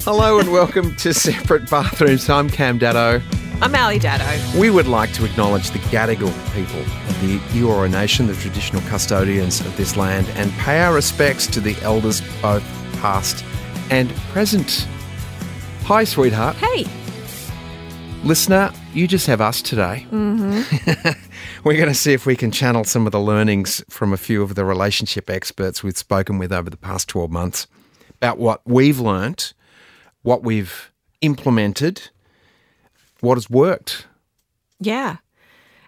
Hello and welcome to Separate Bathrooms. I'm Daddo. I'm Daddo. We would like to acknowledge the Gadigal people of the Eora Nation, the traditional custodians of this land, and pay our respects to the elders both past and present. Hi, sweetheart. Hey. Listener, you just have us today. Mm-hmm. We're going to see if we can channel some of the learnings from a few of the relationship experts we've spoken with over the past 12 months about what we've learnt, what we've implemented, what has worked. Yeah.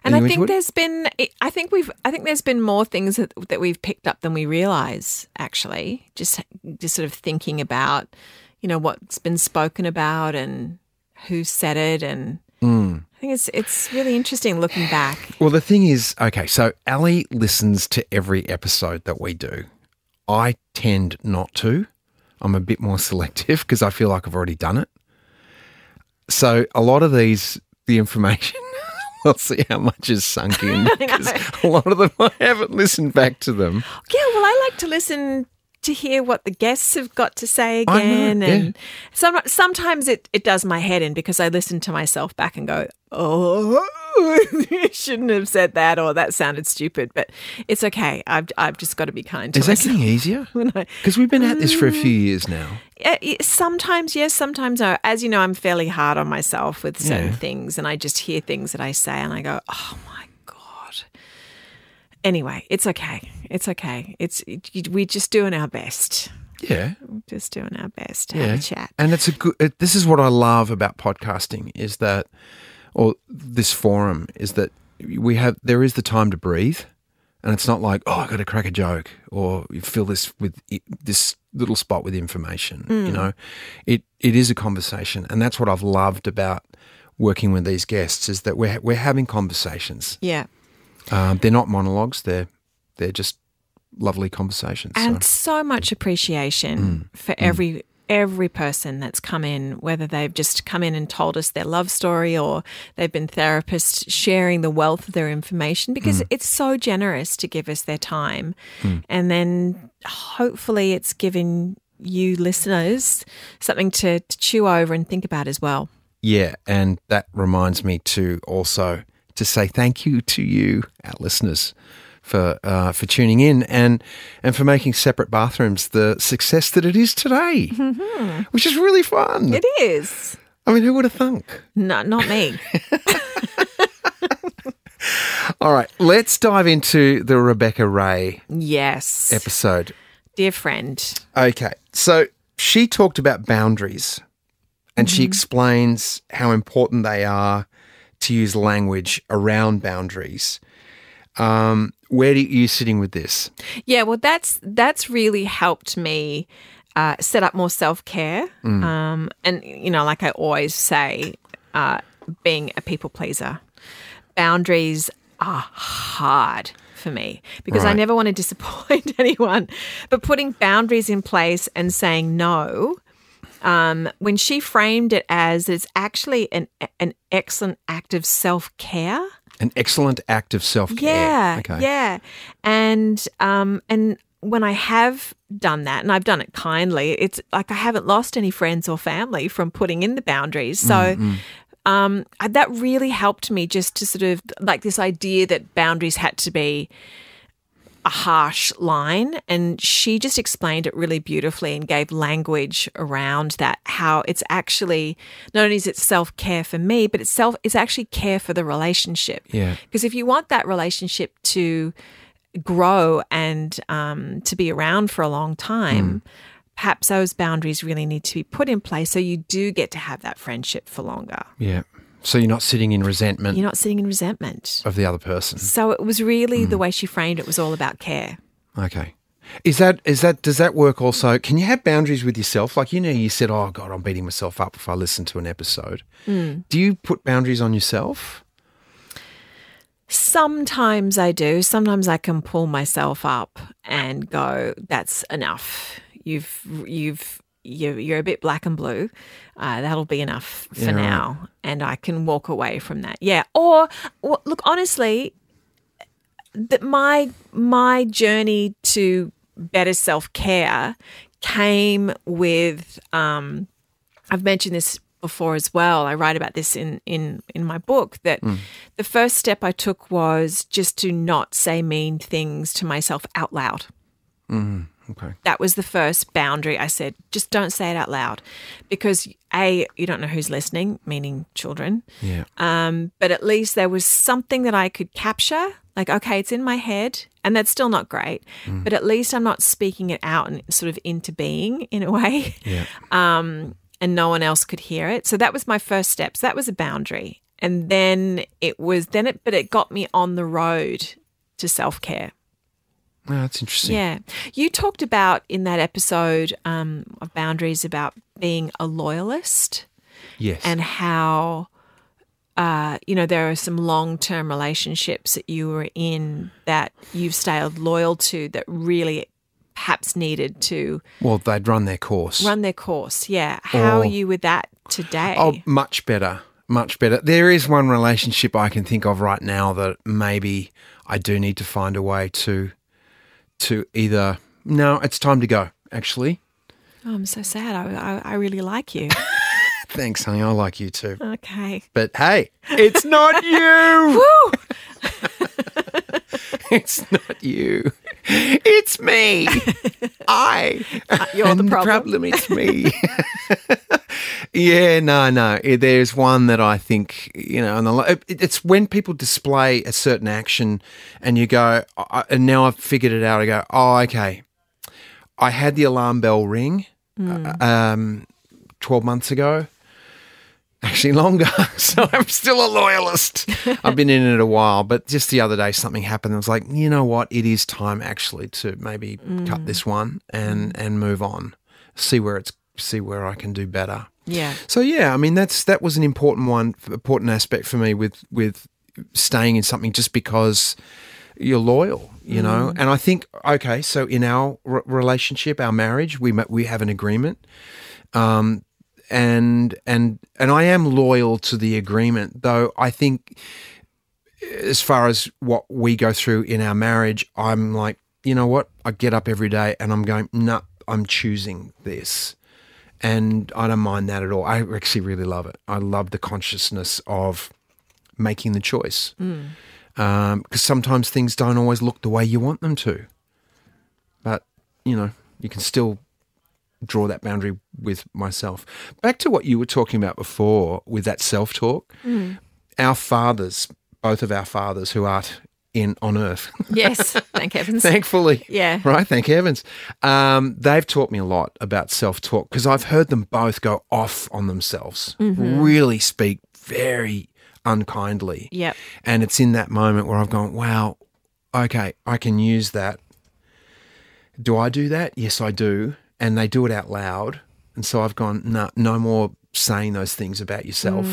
And I think there's been more things that we've picked up than we realise, actually. Just sort of thinking about, you know, what's been spoken about and who said it, and I think it's really interesting looking back. Well, the thing is, okay, so Elle listens to every episode that we do. I tend not to. I'm a bit more selective because I feel like I've already done it. So a lot of the information, we'll see how much is sunk in. Because a lot of them, I haven't listened back to them. Yeah, well, I like to listen to hear what the guests have got to say again. I know, yeah. And sometimes it does my head in because I listen to myself back and go, oh, you shouldn't have said that, or that sounded stupid. But it's okay. I've just got to be kind to myself. Is that getting easier? Because we've been at this for a few years now. Sometimes yes, sometimes no. As you know, I'm fairly hard on myself with certain things, and I just hear things that I say and I go, oh my God. Anyway, it's okay. It's okay. We're just doing our best. Yeah. We're just doing our best to have a chat. And it's this is what I love about podcasting is that, or this forum, is that there is the time to breathe, and it's not like, oh, I got to crack a joke, or you fill this with this little spot with information. You know, it is a conversation, and that's what I've loved about working with these guests is that we're having conversations. Yeah, they're not monologues; they're just lovely conversations. And so much appreciation for every person that's come in, whether they've just come in and told us their love story or they've been therapists sharing the wealth of their information, because it's so generous to give us their time. And then hopefully it's given you listeners something to chew over and think about as well. Yeah, and that reminds me to also to say thank you to you, our listeners, for tuning in and for making Separate Bathrooms the success that it is today, which is really fun. It is. I mean, who would have thunk? No, not me. All right, let's dive into the Rebecca Ray episode. Dear friend. Okay, so she talked about boundaries and she explains how important they are to use language around boundaries. Where are you sitting with this? Yeah, well, that's really helped me set up more self-care. And, you know, like I always say, being a people pleaser, boundaries are hard for me because I never want to disappoint anyone. But putting boundaries in place and saying no, when she framed it as it's actually an excellent act of self-care. An excellent act of self-care. Yeah, okay. Yeah. And when I have done that, and I've done it kindly, it's like I haven't lost any friends or family from putting in the boundaries. So that really helped me just to sort of like this idea that boundaries had to be a harsh line, and she just explained it really beautifully and gave language around that, how it's actually not only is it self-care for me, but it's actually care for the relationship. Yeah. Because if you want that relationship to grow and to be around for a long time, perhaps those boundaries really need to be put in place so you do get to have that friendship for longer. Yeah. So you're not sitting in resentment. You're not sitting in resentment of the other person. So it was really the way she framed it was all about care. Okay. Does that work also? Can you have boundaries with yourself? Like, you know, you said, oh God, I'm beating myself up if I listen to an episode. Do you put boundaries on yourself? Sometimes I do. Sometimes I can pull myself up and go, that's enough. You're a bit black and blue. That'll be enough for now. Right. And I can walk away from that. Yeah. Or look, honestly, that my journey to better self-care came with I've mentioned this before as well. I write about this in my book, that the first step I took was just to not say mean things to myself out loud. Okay. That was the first boundary. I said, just don't say it out loud, because A, you don't know who's listening, meaning children. Yeah. But at least there was something that I could capture. Like, okay, it's in my head, and that's still not great, but at least I'm not speaking it out and sort of into being in a way. Yeah. And no one else could hear it. So that was my first step. So that was a boundary. And then it got me on the road to self-care. Oh, that's interesting. Yeah. You talked about in that episode of boundaries about being a loyalist. Yes. And how, there are some long-term relationships that you were in that you've stayed loyal to that really perhaps needed to... Well, they'd run their course. Yeah. How are you with that today? Oh, much better. Much better. There is one relationship I can think of right now that maybe I do need to find a way to either... No, it's time to go, actually. Oh, I'm so sad. I really like you. Thanks, honey. I like you too. Okay. But hey, it's not you. Woo! It's not you. It's me. You're the problem. It's me. Yeah, no. There's one that I think, and it's when people display a certain action and you go, and now I've figured it out. I go, oh, okay. I had the alarm bell ring 12 months ago. Actually longer, so I'm still a loyalist. I've been in it a while, but just the other day something happened. I was like, you know what? It is time actually to maybe cut this one and move on. See where I can do better. Yeah. So yeah, I mean that was an important aspect for me with staying in something just because you're loyal, know. And I think okay, so in our relationship, our marriage, we have an agreement. And I am loyal to the agreement, though I think as far as what we go through in our marriage, I'm like, you know what? I get up every day and I'm going, no, I'm choosing this. And I don't mind that at all. I actually really love it. I love the consciousness of making the choice. Because sometimes things don't always look the way you want them to. But, you can still draw that boundary with myself. Back to what you were talking about before with that self-talk. Our fathers, both of our fathers who aren't on earth. Yes, thank heavens. Thankfully. Yeah. Right, thank heavens. They've taught me a lot about self-talk because I've heard them both go off on themselves, really speak very unkindly. Yep. And it's in that moment where I've gone, wow, okay, I can use that. Do I do that? Yes, I do. And they do it out loud. And so I've gone, no more saying those things about yourself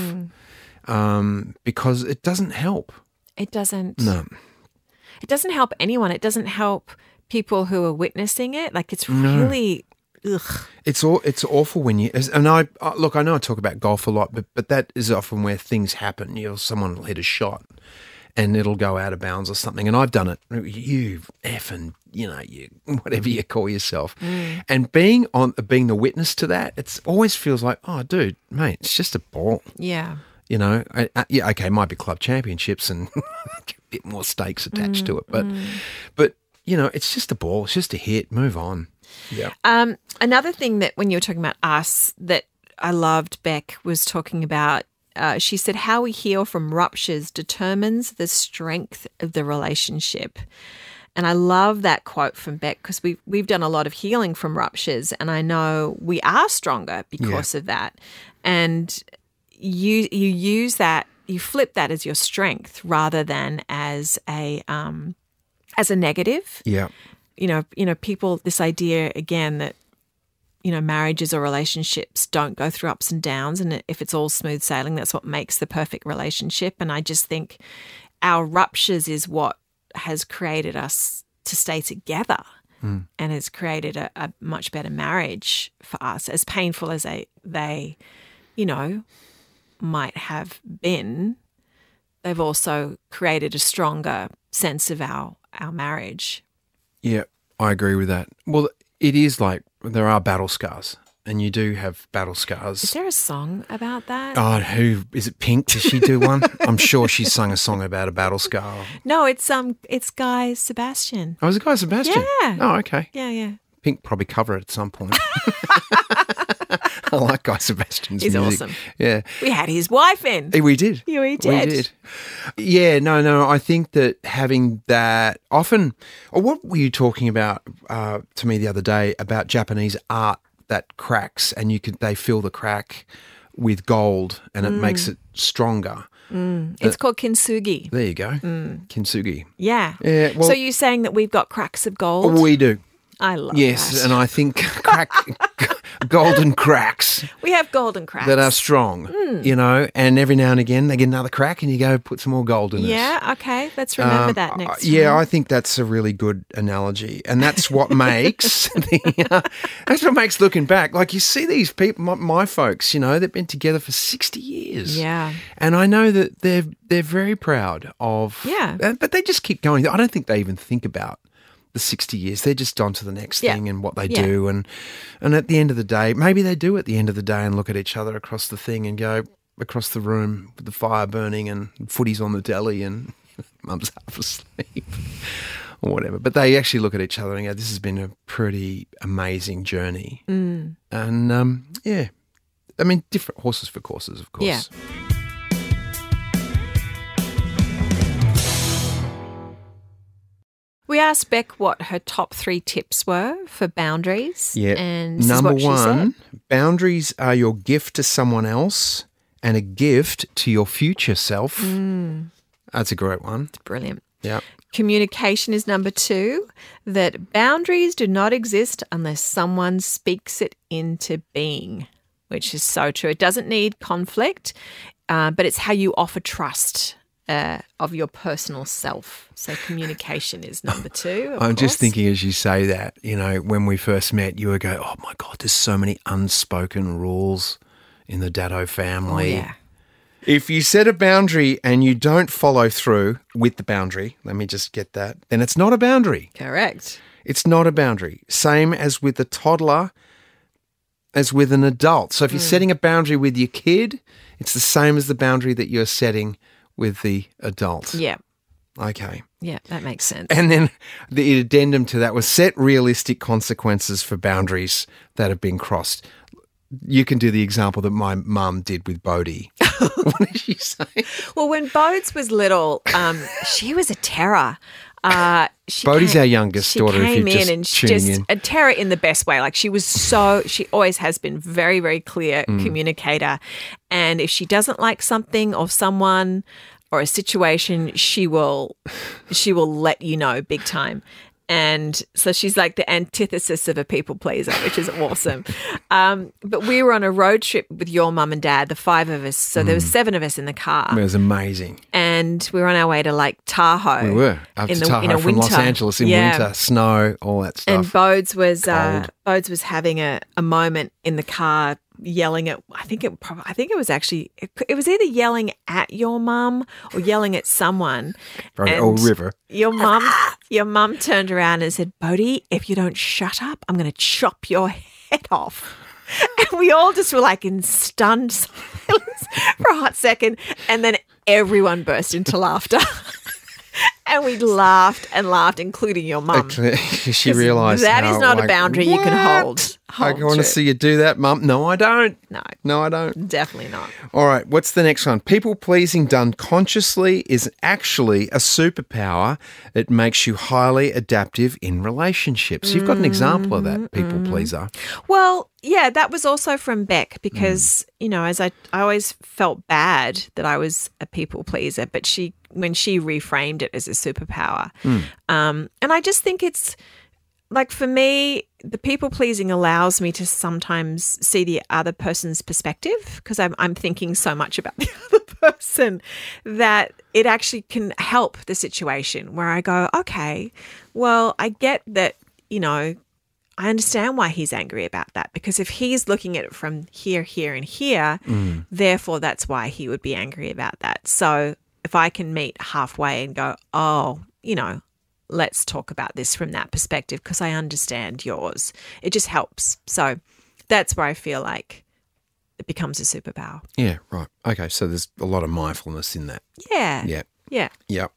because it doesn't help. It doesn't. No. It doesn't help anyone. It doesn't help people who are witnessing it. Like it's really, ugh. It's awful when you, and I know I talk about golf a lot, but that is often where things happen. Someone will hit a shot and it'll go out of bounds or something. And I've done it. You effing, you whatever you call yourself. And being the witness to that, it always feels like, oh, dude, mate, it's just a ball. Yeah. Yeah, okay, it might be club championships and a bit more stakes attached to it. But it's just a ball. It's just a hit. Move on. Yeah. Another thing that when you were talking about us that I loved, Beck was talking about, she said, how we heal from ruptures determines the strength of the relationship. And I love that quote from Beck because we've done a lot of healing from ruptures, and I know we are stronger because of that. And you use that, you flip that as your strength rather than as a negative. Yeah. People, this idea again that marriages or relationships don't go through ups and downs, and if it's all smooth sailing, that's what makes the perfect relationship. And I just think our ruptures is what has created us to stay together and has created a much better marriage for us, as painful as they might have been. They've also created a stronger sense of our marriage. Yeah, I agree with that. Well, it is like there are battle scars and you do have battle scars. Is there a song about that? Oh, who is it? Pink? Does she do one? I'm sure she's sung a song about a battle scar. No, it's Guy Sebastian. Oh, is it Guy Sebastian? Yeah. Oh, okay. Yeah. Pink probably cover it at some point. I like Guy Sebastian's He's music. awesome. Yeah. We had his wife in. We did. Yeah, we did. We did. Yeah, no, I think that having that often, or what were you talking about to me the other day about Japanese art that cracks and they fill the crack with gold and it makes it stronger. It's called kintsugi. There you go. Kintsugi. Yeah. Yeah. Well, So you're saying that we've got cracks of gold? we do. I love Yes, that. and I think golden cracks We have golden cracks. that are strong, and every now and again they get another crack and you go put some more gold in it. Yeah, okay. Let's remember that next time. Yeah, I think that's a really good analogy, and that's what makes that's what makes looking back. Like you see these people, my folks, they've been together for 60 years. Yeah. And I know that they're very proud of. Yeah. But they just keep going. I don't think they even think about the 60 years. They're just on to the next thing and what they do. And at the end of the day, maybe they do at the end of the day and look at each other across the thing and go across the room with the fire burning and footy's on the telly and mum's half asleep or whatever. But they actually look at each other and go, this has been a pretty amazing journey. And, I mean, different horses for courses, of course. Yeah. We asked Beck what her top 3 tips were for boundaries. Yeah. And this Number is what she said. 1, boundaries are your gift to someone else and a gift to your future self. That's a great one. It's brilliant. Yeah. Communication is number 2, that boundaries do not exist unless someone speaks it into being, which is so true. It doesn't need conflict, but it's how you offer trust of your personal self. So communication is number 2. I'm just thinking as you say that, when we first met, you would go, oh my God, there's so many unspoken rules in the Daddo family. Oh, yeah. If you set a boundary and you don't follow through with the boundary, let me just get that, then it's not a boundary. Correct. It's not a boundary. Same as with a toddler, as with an adult. So if you're setting a boundary with your kid, it's the same as the boundary that you're setting with the adult. Yeah. Okay. Yeah, that makes sense. And then the addendum to that was set realistic consequences for boundaries that have been crossed. You can do the example that my mum did with Bodhi. What did she say? Well, when Bodes was little, she was a terror. Bodhi's our youngest daughter. She came if you're in and tuning just in. a terror in the best way. Like she always has been very, very clear communicator. And if she doesn't like something or someone or a situation, she will let you know big time. And so she's like the antithesis of a people pleaser, which is awesome. But we were on a road trip with your mum and dad, the 5 of us. So there were 7 of us in the car. It was amazing. And we were on our way to like Tahoe. We were. Up to Tahoe from Los Angeles in winter, snow, all that stuff. And Bodes was having a moment in the car yelling at, I think it was either yelling at your mum or yelling at someone. Or River. Your mum turned around and said, Bodhi, if you don't shut up, I'm going to chop your head off. And we all just were like in stunned silence for a hot second. And then everyone burst into laughter. And we laughed and laughed, including your mum. She realised that is not a boundary you can hold. I want to see you do that, Mum. No, I don't. No, I don't. Definitely not. All right, what's the next one? People-pleasing done consciously is actually a superpower. It makes you highly adaptive in relationships. You've got an example of that, people-pleaser. Well, yeah, that was also from Beck because, as I always felt bad that I was a people-pleaser, but when she reframed it as a superpower. And I just think it's, like for me, the people-pleasing allows me to sometimes see the other person's perspective because I'm thinking so much about the other person that it actually can help the situation where I go, okay, well, I get that, I understand why he's angry about that because if he's looking at it from here, here, and here, therefore that's why he would be angry about that. So if I can meet halfway and go, let's talk about this from that perspective because I understand yours. It just helps. So That's where I feel like it becomes a superpower. Yeah, right. Okay, so there's a lot of mindfulness in that. Yeah. Yeah. Yeah. Yeah.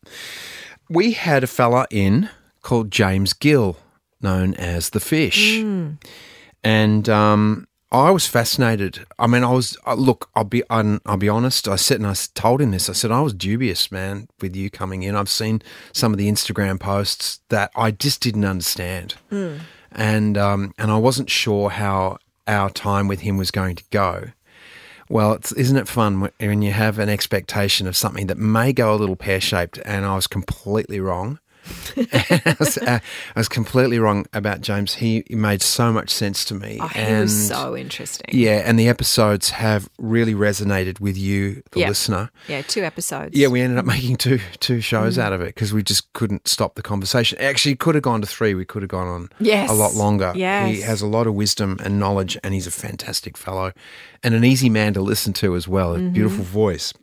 We had a fella in called James Gill, known as the Fish. And I was fascinated. I mean, look, I'll be honest. I told him this. I said, I was dubious, man, with you coming in. I've seen some of the Instagram posts that I just didn't understand. And I wasn't sure how our time with him was going to go. Well, isn't it fun when you have an expectation of something that may go a little pear-shaped, and I was completely wrong. I was completely wrong about James. He made so much sense to me. Oh, he was so interesting. Yeah, and the episodes have really resonated with you, the listener. Yeah, 2 episodes. Yeah, we ended up making two shows out of it because we just couldn't stop the conversation. Actually, it could have gone to 3. We could have gone on a lot longer. Yes. He has a lot of wisdom and knowledge, and he's a fantastic fellow and an easy man to listen to as well, a beautiful voice.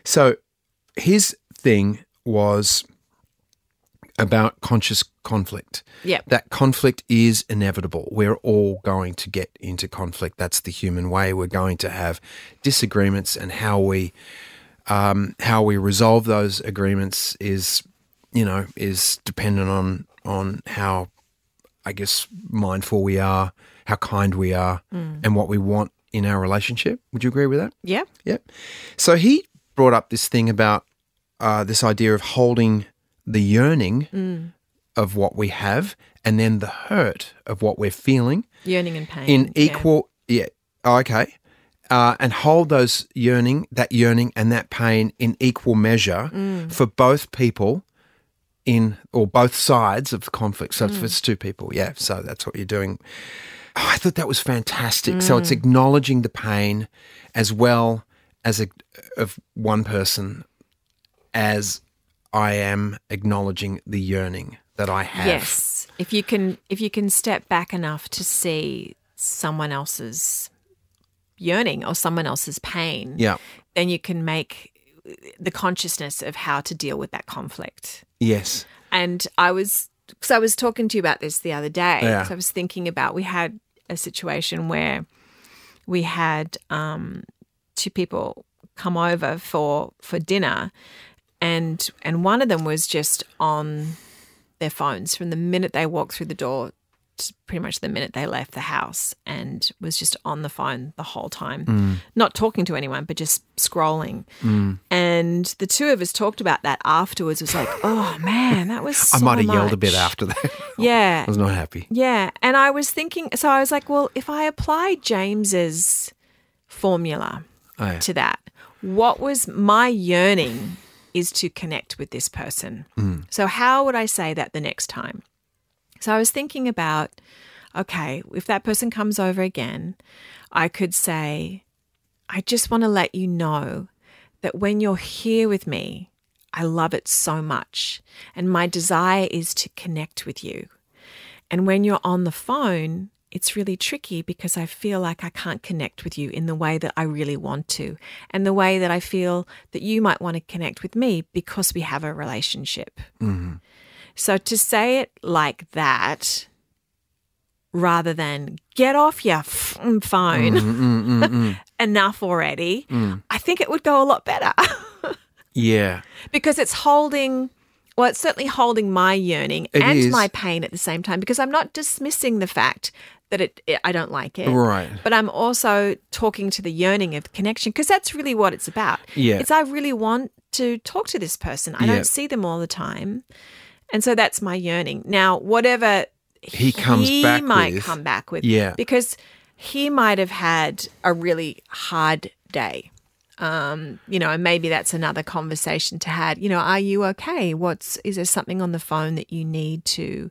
So his thing was about conscious conflict. Yep. That conflict is inevitable. We're all going to get into conflict. That's the human way. We're going to have disagreements, and how we resolve those agreements is dependent on how, I guess, mindful we are, how kind we are, and what we want in our relationship. Would you agree with that? Yeah. Yeah. So he brought up this thing about this idea of holding the yearning of what we have, and then the hurt of what we're feeling. Yearning and pain. In equal, and hold those that yearning and that pain in equal measure for both people or both sides of the conflict. So if it's 2 people, so that's what you're doing. Oh, I thought that was fantastic. So it's acknowledging the pain as well as of one person as I am acknowledging the yearning that I have. Yes. If you can step back enough to see someone else's yearning or someone else's pain, then you can make the consciousness of how to deal with that conflict. Yes. And I was talking to you about this the other day. Yeah. So I was thinking about, we had a situation where we had 2 people come over for dinner. And one of them was just on their phones from the minute they walked through the door to pretty much the minute they left the house, and was just on the phone the whole time, not talking to anyone, but just scrolling. And the 2 of us talked about that afterwards. It was like, oh, man, that was so I might have much. yelled a bit after that. Yeah. I was not happy. Yeah. And I was thinking, so I was like, well, if I apply James's formula to that, what was my yearning is to connect with this person. So how would I say that the next time? So I was thinking about, okay, if that person comes over again, I could say, I just want to let you know that when you're here with me, I love it so much. And my desire is to connect with you. And when you're on the phone, it's really tricky because I feel like I can't connect with you in the way that I really want to, and the way that I feel that you might want to connect with me because we have a relationship. So to say it like that, rather than get off your phone, enough already, I think it would go a lot better. Yeah. Because it's certainly holding my yearning my pain at the same time, because I'm not dismissing the fact that I don't like it. Right. But I'm also talking to the yearning of connection, because that's really what it's about. Yeah. It's I really want to talk to this person. I don't see them all the time. And so that's my yearning. Now, whatever he might come back with, because he might have had a really hard day. And maybe that's another conversation to have. Are you okay? Is there something on the phone that you need to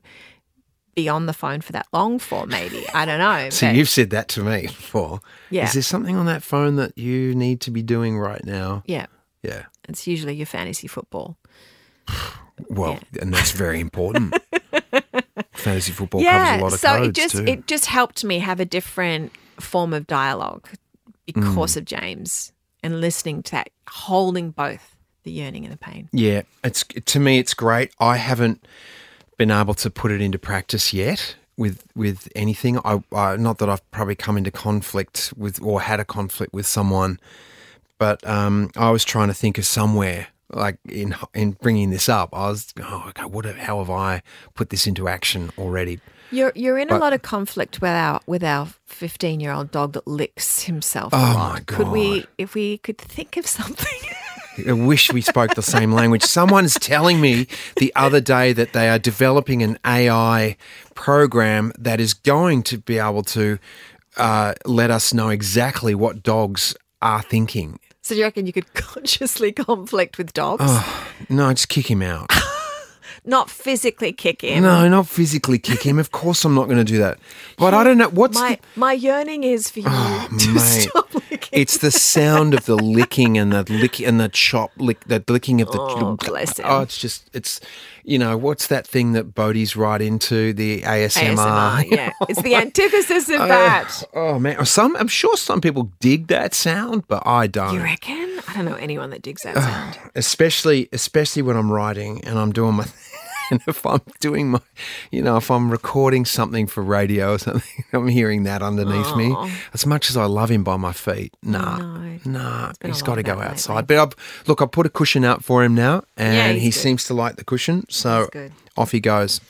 be on the phone for that long for, maybe? I don't know. So you've said that to me before. Yeah. Is there something on that phone that you need to be doing right now? Yeah. Yeah. It's usually your fantasy football. Well, and that's very important. Fantasy football covers a lot of codes too. It just helped me have a different form of dialogue because of James, and listening to that, holding both the yearning and the pain. Yeah, to me it's great. I haven't been able to put it into practice yet with anything. I not that I've probably come into conflict with or had a conflict with someone, but I was trying to think of somewhere like in bringing this up. I was, okay, how have I put this into action already? You're in a lot of conflict with our 15-year-old dog that licks himself a lot. Oh my God. If we could think of something. I wish we spoke the same language. Someone's telling me the other day that they are developing an AI program that is going to be able to let us know exactly what dogs are thinking. So do you reckon you could consciously conflict with dogs? Oh, no, just kick him out. Not physically kick him. No, not physically kick him. Of course I'm not going to do that. But I don't know. My yearning is for you to stop licking. It's the sound of the licking and the licking of the... Oh, bless him. Oh, it's what's that thing that Bodhi's right into, the ASMR? ASMR, yeah. It's the antithesis of that. Oh, man. I'm sure some people dig that sound, but I don't. You reckon? I don't know anyone that digs that sound. Especially when I'm writing and I'm doing my... And if I'm doing my, if I'm recording something for radio or something, I'm hearing that underneath me. As much as I love him by my feet, he's got to go outside. But I put a cushion out for him now, and he seems to like the cushion, so off he goes,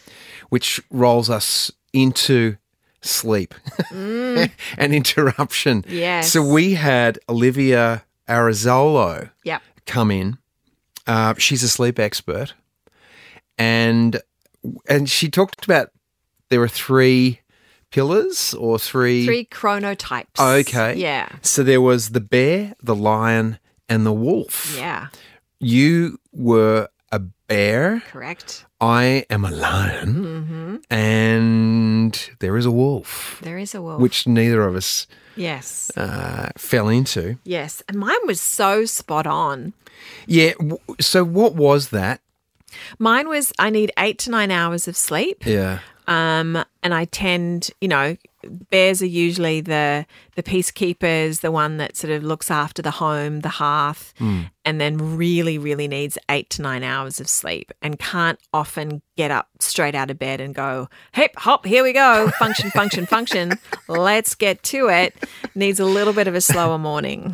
which rolls us into sleep and interruption. Yes. So we had Olivia Arizolo come in. She's a sleep expert. And she talked about there were 3 pillars or 3 chronotypes. Okay. Yeah. So there was the bear, the lion, and the wolf. Yeah. You were a bear. Correct. I am a lion. Mm-hmm. And there is a wolf. There is a wolf. Which neither of us fell into. Yes. And mine was so spot on. Yeah. So what was that? Mine was I need 8 to 9 hours of sleep. Yeah. And I tend, bears are usually the peacekeepers, the one that sort of looks after the home, the hearth, and then really, really needs 8 to 9 hours of sleep and can't often get up straight out of bed and go, hip, hop, here we go, function, function, function. Let's get to it. Needs a little bit of a slower morning.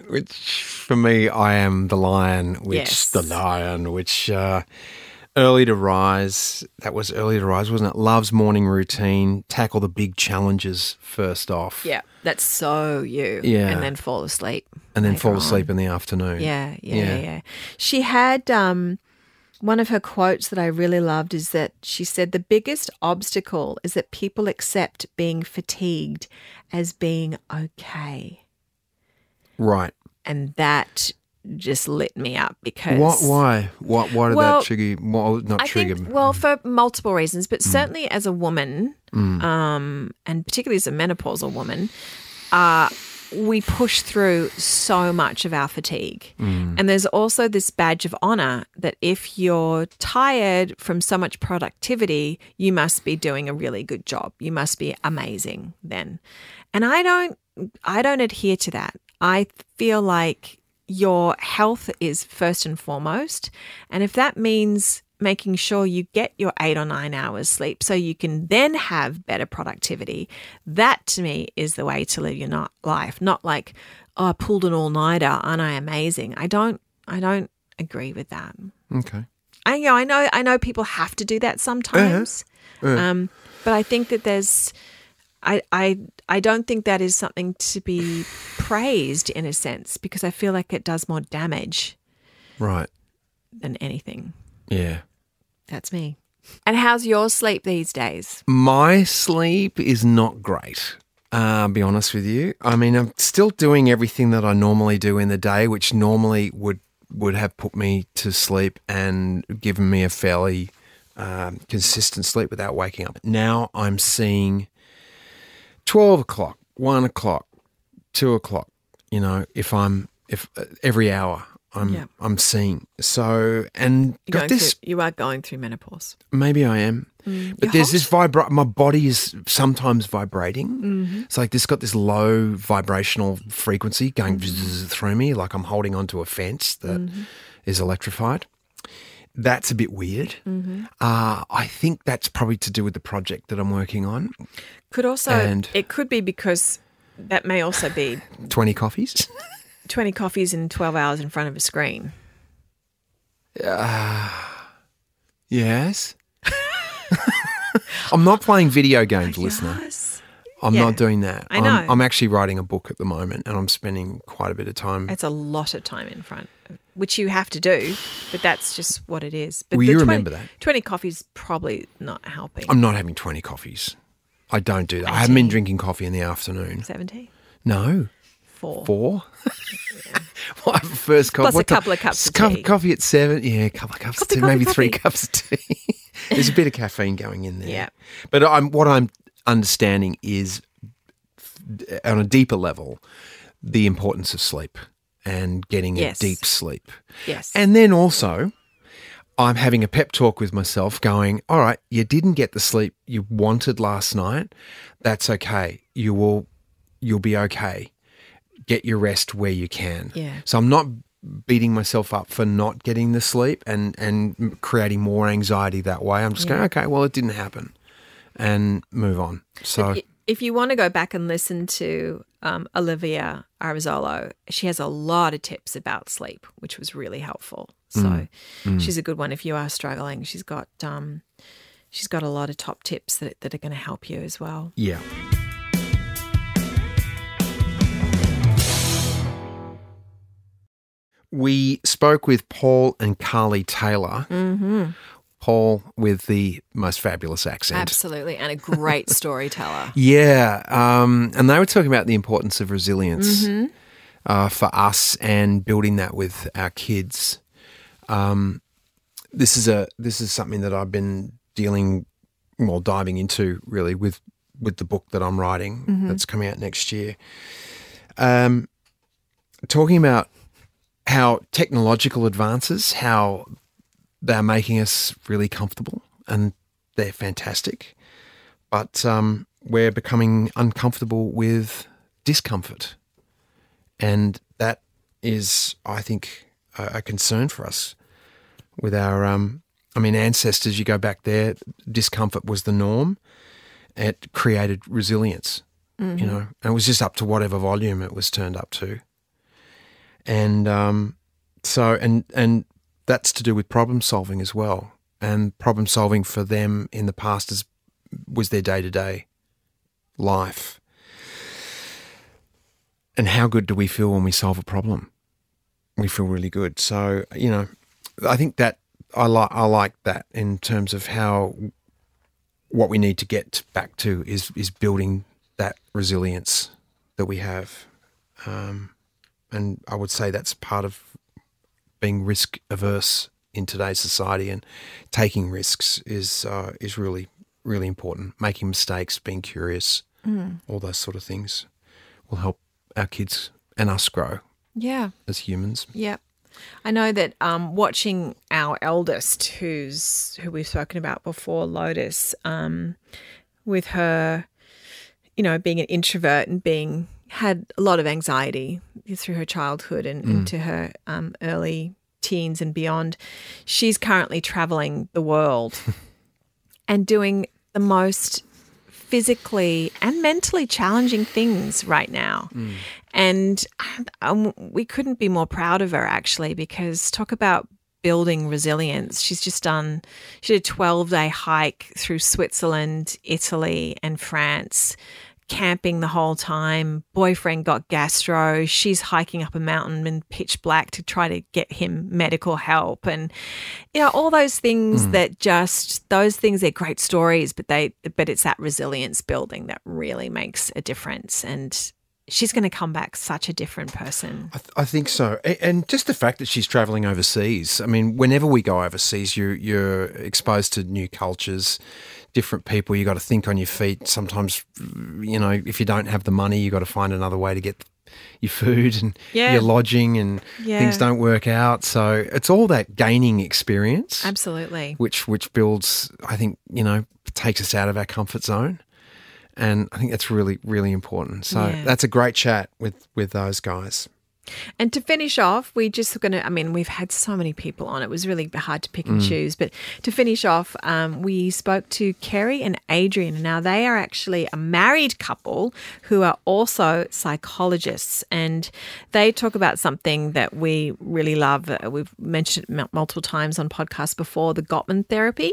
Which, for me, I am the lion, early to rise. That was early to rise, wasn't it? Loves morning routine, tackle the big challenges first off. Yeah, that's so you. Yeah. And then fall asleep. And then fall asleep in the afternoon. Yeah. She had one of her quotes that I really loved is that she said, the biggest obstacle is that people accept being fatigued as being okay. Right. And that just lit me up because why did that trigger you? Not trigger? Well, for multiple reasons, but certainly as a woman, and particularly as a menopausal woman, we push through so much of our fatigue. And there's also this badge of honor that if you're tired from so much productivity, you must be doing a really good job. You must be amazing then. And I don't adhere to that. I feel like your health is first and foremost. And if that means making sure you get your 8 or 9 hours sleep so you can then have better productivity, that to me is the way to live your life. Not like, oh, I pulled an all-nighter, aren't I amazing? I don't agree with that. Okay. I know people have to do that sometimes. But I think that there's I don't think that is something to be praised in a sense because I feel like it does more damage than anything. Yeah. That's me. And how's your sleep these days? My sleep is not great, I'll be honest with you. I mean, I'm still doing everything that I normally do in the day, which normally would have put me to sleep and given me a fairly consistent sleep without waking up. Now I'm seeing 12 o'clock, 1 o'clock, 2 o'clock, if every hour I'm seeing. So, and you are going through menopause. Maybe I am. But there's this my body is sometimes vibrating. Mm-hmm. It's like got this low vibrational frequency going through me, like I'm holding onto a fence that is electrified. that's a bit weird. I think that's probably to do with the project that I'm working on. Could also, it could be because that may also be 20 coffees. 20 coffees and 12 hours in front of a screen. Yes. I'm not playing video games, listener. I'm not doing that. I know. I'm actually writing a book at the moment, and I'm spending quite a bit of time. It's a lot of time in front, which you have to do, but that's just what it is. But Will you remember that? 20 coffees probably not helping. I'm not having 20 coffees. I don't do that. 18. I haven't been drinking coffee in the afternoon. 17? No. 4? Well, I have a first cup. Plus a couple of cups of tea. Coffee at 7. Yeah, a couple of cups of tea, maybe 3 cups of tea. There's a bit of caffeine going in there. Yeah. But what I'm understanding is, on a deeper level, the importance of sleep and getting a deep sleep. Yes. And then also, I'm having a pep talk with myself going, all right, you didn't get the sleep you wanted last night. That's okay. You'll be okay. Get your rest where you can. Yeah. So I'm not beating myself up for not getting the sleep and creating more anxiety that way. I'm just going, okay, well, it didn't happen, and move on. So if you want to go back and listen to Olivia Arazzolo, she has a lot of tips about sleep, which was really helpful. So she's a good one if you are struggling. She's got a lot of top tips that are going to help you as well. Yeah. We spoke with Paul and Carly Taylor. Paul with the most fabulous accent. Absolutely, and a great storyteller. Yeah, and they were talking about the importance of resilience for us and building that with our kids. This is something that I've been diving into really with the book that I'm writing that's coming out next year. Talking about how technological advances, how they're making us really comfortable, and they're fantastic. But we're becoming uncomfortable with discomfort. And that is, I think, a concern for us with our, ancestors. You go back there, discomfort was the norm. It created resilience, and it was just up to whatever volume it was turned up to. And and that's to do with problem solving as well. And problem solving for them in the past was their day-to-day life. And how good do we feel when we solve a problem? We feel really good. So, I think that I like that in terms of how what we need to get back to is building that resilience that we have. And I would say that's part of being risk averse in today's society, and taking risks is really, really important. Making mistakes, being curious, all those sort of things will help our kids and us grow. Yeah, as humans. Yeah, I know that watching our eldest, who we've spoken about before, Lotus, with her, being an introvert and had a lot of anxiety through her childhood and into her early teens and beyond. She's currently traveling the world and doing the most physically and mentally challenging things right now. And we couldn't be more proud of her, actually, because talk about building resilience. She did a 12-day hike through Switzerland, Italy, and France, camping the whole time. Boyfriend got gastro. She's hiking up a mountain in pitch black to try to get him medical help. And, all those things those things, they're great stories, but it's that resilience building that really makes a difference. And she's going to come back such a different person. I think so. And just the fact that she's traveling overseas. I mean, whenever we go overseas, you're exposed to new cultures, different people. You got to think on your feet. Sometimes, if you don't have the money, you got to find another way to get your food and your lodging, and things don't work out. So it's all that gaining experience. Absolutely. Which builds, I think, takes us out of our comfort zone. And I think that's really, really important. So that's a great chat with those guys. And to finish off, we're just going to, we've had so many people on. It was really hard to pick and choose. But to finish off, we spoke to Kerry and Adrian. Now, they are actually a married couple who are also psychologists. And they talk about something that we really love. We've mentioned it multiple times on podcasts before, the Gottman therapy.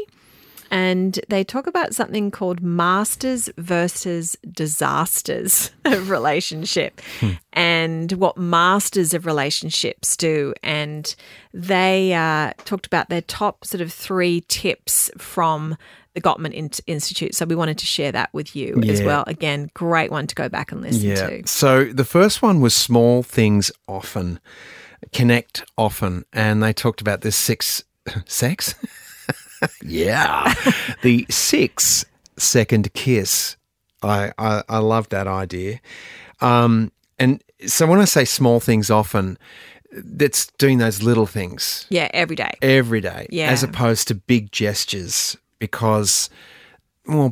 And they talk about something called masters versus disasters of relationship and what masters of relationships do. And they talked about their top sort of 3 tips from the Gottman Institute. So we wanted to share that with you as well. Again, great one to go back and listen to. So the first one was small things often, connect often. And they talked about this sex? Yeah. The 6-second kiss. I love that idea. And so when I say small things often, that's doing those little things. Yeah, every day. Every day. Yeah. As opposed to big gestures because,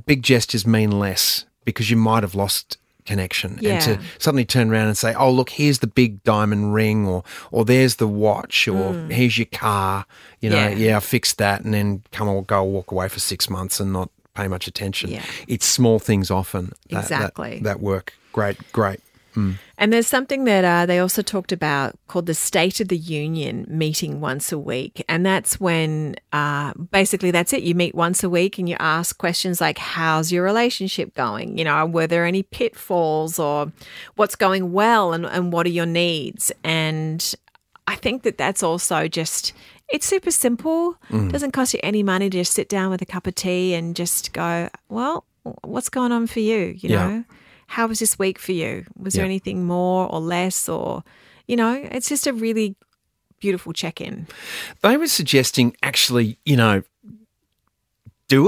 big gestures mean less because you might have lost connection. Yeah. And to suddenly turn around and say, oh, look, here's the big diamond ring or there's the watch or here's your car, I fixed that, and then walk away for 6 months and not pay much attention. Yeah. It's small things often Exactly. that work. Great. And there's something that they also talked about called the State of the Union meeting once a week. And that's when basically that's it. You meet once a week and you ask questions like, how's your relationship going? Were there any pitfalls or what's going well and what are your needs? And I think that that's also just, it's super simple. It doesn't cost you any money to just sit down with a cup of tea and just go, well, what's going on for you? You know? How was this week for you? Was there anything more or less or, it's just a really beautiful check-in. They were suggesting actually, do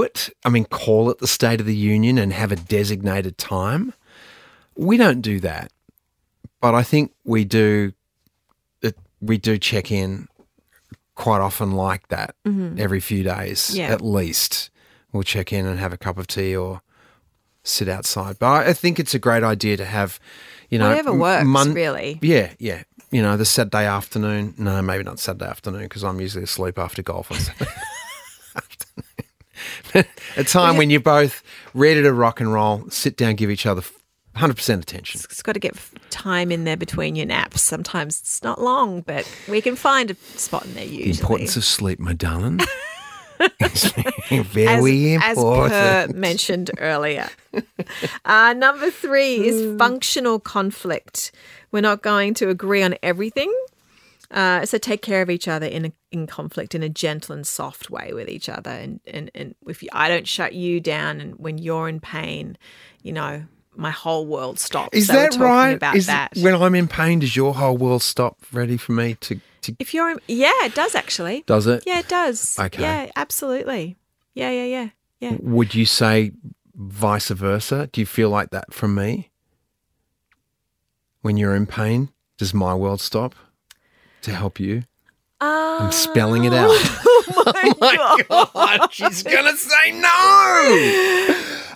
it. Call it the State of the Union and have a designated time. We don't do that, but I think we do check in quite often like that every few days at least. We'll check in and have a cup of tea or sit outside. But I think it's a great idea to have, whatever works, really. Yeah. The Saturday afternoon. No, maybe not Saturday afternoon because I'm usually asleep after golf on Saturday afternoon. A time when you're both ready to rock and roll, sit down, give each other 100% attention. It's got to get time in there between your naps. Sometimes it's not long, but we can find a spot in there usually. The importance of sleep, my darling. Very important. As Per mentioned earlier. Number 3 is functional conflict. We're not going to agree on everything. So take care of each other in conflict in a gentle and soft way with each other. And if I don't shut you down and when you're in pain, my whole world stops. Is so that we're right? About that. When I'm in pain, does your whole world stop ready for me to If you're it does actually. Does it? Yeah, it does. Okay. Yeah, absolutely. Yeah. Would you say vice versa? Do you feel like that from me? When you're in pain, does my world stop to help you? I'm spelling it out. Oh my God, she's going to say no.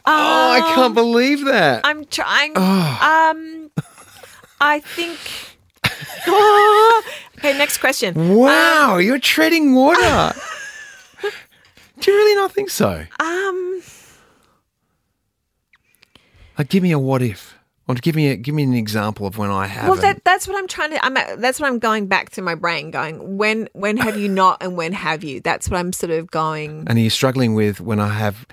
I can't believe that. I'm trying. I think. Okay, next question. Wow, you're treading water. Do you really not think so? Give me a what if. Or give me an example of when I have. Well, that's what I'm trying to. That's what I'm going back through my brain, going when have you not and when have you? That's what I'm sort of going. And are you struggling with when I've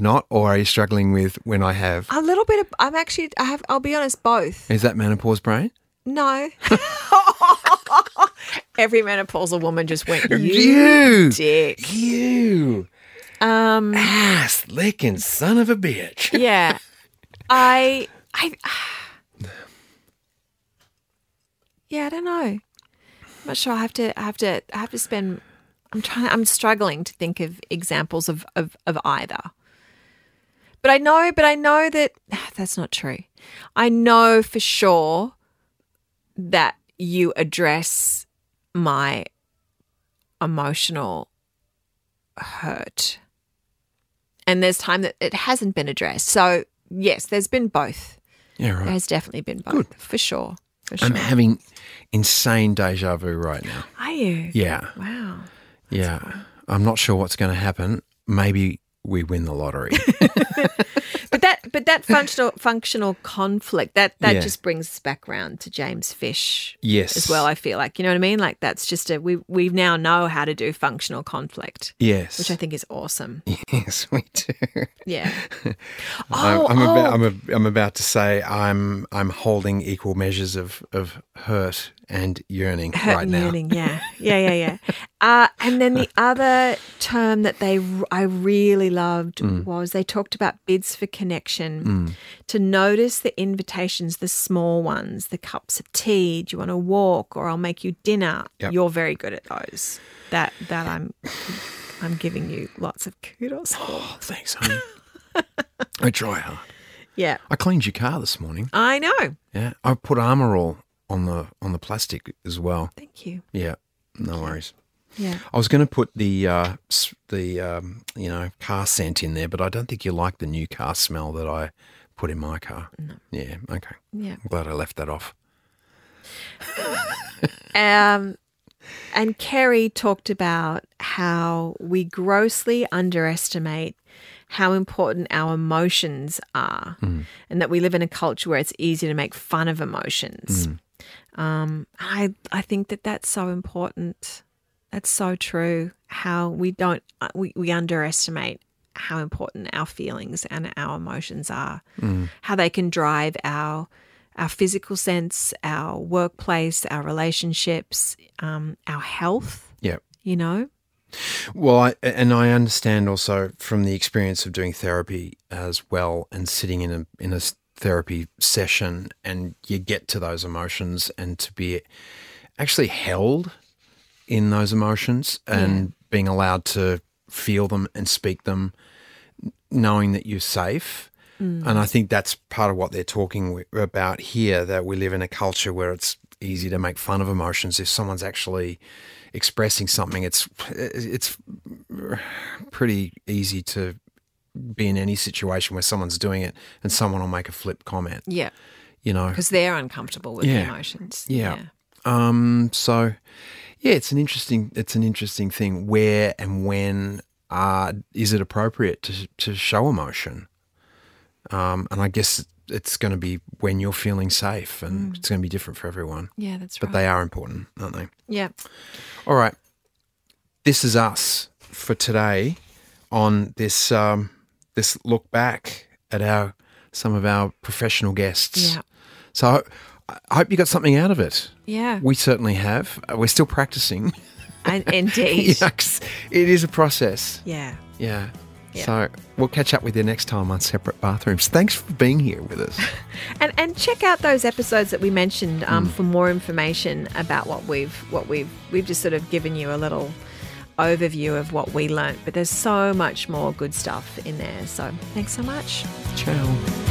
not, or are you struggling with when I have? A little bit of. I'll be honest, both. Is that menopause brain? No. Every menopausal woman just went, you dick. You. Ass licking son of a bitch. Yeah. I don't know. I'm not sure. I have to spend. I'm struggling to think of examples of either. But I know that that's not true. I know for sure that you address my emotional hurt, and there's time that it hasn't been addressed. So yes, there's been both. Yeah, right. There has definitely been both. Good. For sure. for sure. I'm having insane deja vu right now. Are you? Yeah. Wow. Yeah. I'm not sure what's going to happen. Maybe we win the lottery. But that functional conflict that Yeah. just brings us back round to James Fish Yes. as well. I feel like, you know what I mean. Like that's just we now know how to do functional conflict. Yes. Which I think is awesome. Yes, we do. Yeah. I'm about to say I'm holding equal measures of hurt and yearning right now. Yearning, yeah. And then the other term that I really loved was they talked about bids for connection, to notice the invitations, the small ones, the cups of tea, do you want to walk or I'll make you dinner. Yep. You're very good at those. That I'm giving you lots of kudos for. Oh, thanks, honey. I try hard. Yeah. I cleaned your car this morning. I know. Yeah. I put Armour All on the plastic as well. Thank you. Yeah. No worries. Yeah. I was going to put the car scent in there, but I don't think you like the new car smell that I put in my car. No. Yeah. Okay. Yeah. I'm glad I left that off. And Kerry talked about how we grossly underestimate how important our emotions are, and that we live in a culture where it's easy to make fun of emotions. I think that's so important. That's so true. How we underestimate how important our feelings and our emotions are. How they can drive our physical sense, our workplace, our relationships, our health. Yeah. You know? Well, I understand also from the experience of doing therapy as well, and sitting in a therapy session, and you get to those emotions and to be actually held in those emotions and being allowed to feel them and speak them, knowing that you're safe. And I think that's part of what they're talking about here, that we live in a culture where it's easy to make fun of emotions. If someone's actually expressing something, it's pretty easy to be in any situation where someone's doing it and someone will make a flip comment. Yeah. You know, because they're uncomfortable with the emotions. Yeah. So yeah, it's an interesting thing. Where and when is it appropriate to show emotion? And I guess it's going to be when you're feeling safe, and it's going to be different for everyone. Yeah, that's right. But they are important, aren't they? Yeah. All right. This is us for today on this this look back at some of our professional guests. Yeah. So I hope you got something out of it. Yeah. We certainly have. We're still practicing. Indeed. It is a process. Yeah. Yeah. Yeah. So we'll catch up with you next time on Separate Bathrooms. Thanks for being here with us. And check out those episodes that we mentioned for more information about what we've just sort of given you a little overview of what we learnt. But there's so much more good stuff in there. So thanks so much. Ciao.